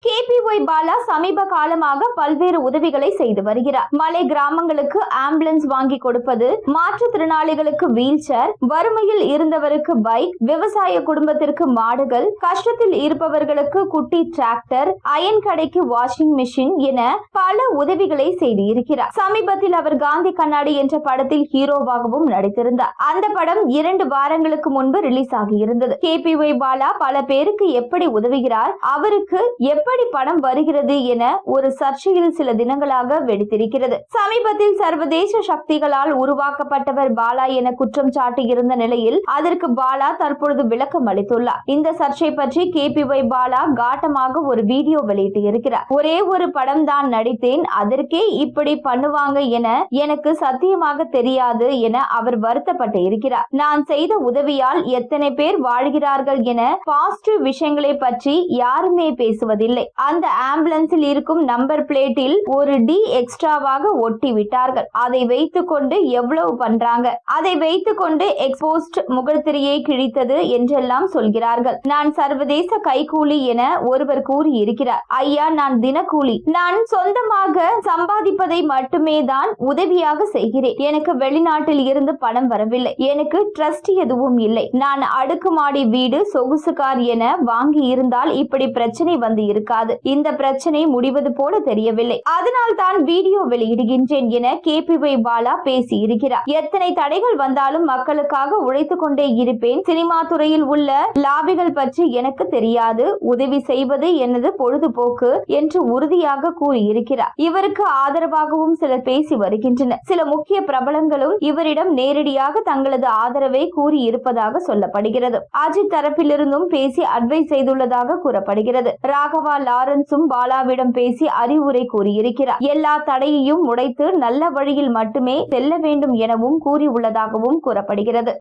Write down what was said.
KPY Bala சமீப காலமாக பல்வேறு உதவிகளை செய்து வருகிறார். மலை கிராமங்களுக்கு ஆம்புலன்ஸ் வாங்கி கொடுப்பது, மாற்றுத்திறனாளிகளுக்கு வீல் சேர், வறுமையில் இருந்தவருக்கு பைக், விவசாய குடும்பத்திற்கு மாடுகள், கஷ்டத்தில் இருப்பவர்களுக்கு குட்டி டிராக்டர், அயன் கடைக்கு வாஷிங் மிஷின் என பல உதவிகளை செய்து இருக்கிறார். சமீபத்தில் அவர் காந்தி கண்ணாடி என்ற படத்தில் ஹீரோவாகவும் நடித்திருந்தார். அந்த படம் 2 வாரங்களுக்கு முன்பு ரிலீஸ் ஆகியிருந்தது. கேபிஒய் பாலா பல பேருக்கு எப்படி உதவுகிறார், அவருக்கு எப்படி பணம் வருகிறது என ஒரு சர்ச்சையில் சில தினங்களாக வெடித்திருக்கிறது. சமீபத்தில் சர்வதேச சக்திகளால் உருவாக்கப்பட்டவர் பாலா என குற்றம் சாட்டி இருந்த நிலையில் அதற்கு பாலா தற்பொழுது விளக்கம் அளித்துள்ளார். இந்த சர்ச்சை பற்றி கேபிஒய் பாலா காட்டமாக ஒரு வீடியோ வெளியிட்டு இருக்கிறார். ஒரே ஒரு படம் தான் நடித்தேன், அதற்கே இப்படி பண்ணுவாங்க என எனக்கு சத்தியமாக தெரியாது என அவர் வருத்தப்பட்டு இருக்கிறார். நான் செய்த உதவியால் எத்தனை பேர் வாழ்கிறார்கள் என பாசிட்டிவ் விஷயங்களை பற்றி யாருமே பேசுவதில்லை. அந்த ஆம்புலன்ஸில் இருக்கும் நம்பர் பிளேட்டில் ஒரு டி எக்ஸ்ட்ராவாக ஒட்டி விட்டார்கள். அதை வைத்துக் கொண்டு எவ்வளவு பண்றாங்க, அதை வைத்துக் கொண்டு எக்ஸ்போஸ்ட் முகத்திரையை கிழித்தது என்றெல்லாம் சொல்கிறார்கள். நான் சர்வதேச கைகூலி என ஒருவர் கூறி இருக்கிறார். ஐயா, நான் தினக்கூலி. நான் சொந்தமாக சம்பாதிப்பதை மட்டுமே தான் உதவியாக செய்கிறேன். எனக்கு வெளிநாட்டில் இருந்து பணம் வரவில்லை. எனக்கு ட்ரஸ்ட் எதுவும் இல்லை. நான் அடுக்குமாடி வீடு, சொகுசு கார் என வாங்கி இருந்தால் இப்படி பிரச்சனை வந்து இருக்காது. இந்த பிரச்சனை முடிவது போல தெரியவில்லை. அதனால் தான் வீடியோ வெளியிடுகின்றேன் என கேபிஒய் பாலா பேசி இருக்கிறார். எத்தனை தடைகள் வந்தாலும் மக்களுக்காக உழைத்துக் கொண்டே இருப்பேன். சினிமா துறையில் உள்ள லாபிகள் பற்றி எனக்கு தெரியாது. உதவி செய்வது எனது பொழுதுபோக்கு என்று உறுதியாக கூறியிருக்கிறார். இவருக்கு ஆதரவாகவும் சிலர் பேசி வருகின்றனர். சில முக்கிய பிரபலங்களும் இவரிடம் நேரடியாக தங்களது ஆதரவை கூறி இருப்பதாக சொல்லப்படுகிறது. அஜித் தரப்பிலிருந்தும் பேசி அட்வைஸ் செய்துள்ளதாக கூறப்படுகிறது. ராகவா லாரன்ஸும் பாலாவிடம் பேசி அறிவுரை கூறியிருக்கிறார். எல்லா தடையையும் உடைத்து நல்ல வழியில் மட்டுமே செல்ல வேண்டும் எனவும் கூறியுள்ளதாகவும் கூறப்படுகிறது.